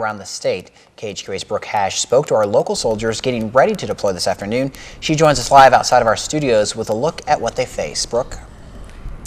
Around the state, KHQA's Brooke spoke to our local soldiers getting ready to deploy this afternoon. She joins us live outside of our studios with a look at what they face. Brooke?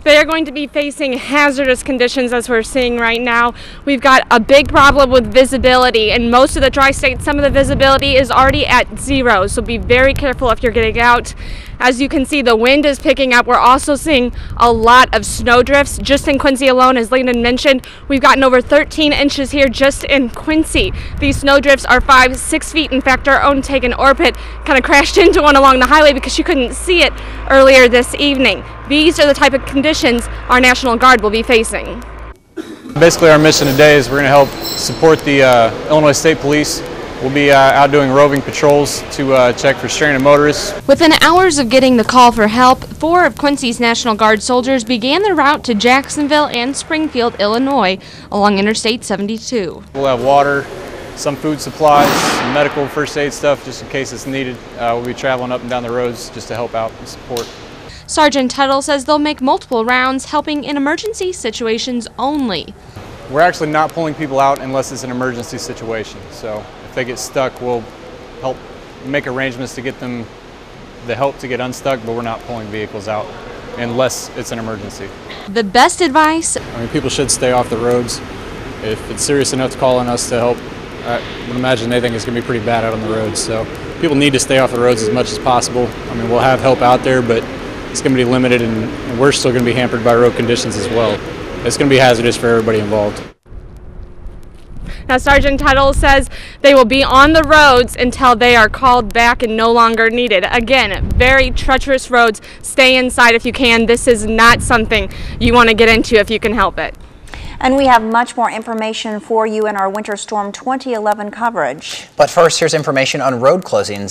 They are going to be facing hazardous conditions as we're seeing right now. We've got a big problem with visibility. In most of the tri-state, some of the visibility is already at zero, so be very careful if you're getting out. As you can see, the wind is picking up. We're also seeing a lot of snow drifts just in Quincy alone. As Landon mentioned, we've gotten over 13 inches here just in Quincy. These snow drifts are 5-6 feet. In fact, our own Tegan Orpit kind of crashed into one along the highway because she couldn't see it earlier this evening. These are the type of conditions our National Guard will be facing. Basically, our mission today is we're going to help support the Illinois State Police. We'll be out doing roving patrols to check for stranded motorists. Within hours of getting the call for help, 4 of Quincy's National Guard soldiers began their route to Jacksonville and Springfield, Illinois, along Interstate 72. We'll have water, some food supplies, some medical first aid stuff just in case it's needed. We'll be traveling up and down the roads just to help out and support. Sergeant Tuttle says they'll make multiple rounds, helping in emergency situations only. We're actually not pulling people out unless it's an emergency situation. So if they get stuck, we'll help make arrangements to get them the help to get unstuck, but we're not pulling vehicles out unless it's an emergency. The best advice? I mean, people should stay off the roads. If it's serious enough to call on us to help, I would imagine they think it's going to be pretty bad out on the roads. So people need to stay off the roads as much as possible. I mean, we'll have help out there, but it's going to be limited, and we're still going to be hampered by road conditions as well. It's going to be hazardous for everybody involved. Now, Sergeant Tuttle says they will be on the roads until they are called back and no longer needed. Again, very treacherous roads. Stay inside if you can. This is not something you want to get into if you can help it. And we have much more information for you in our Winter Storm 2011 coverage. But first, here's information on road closings.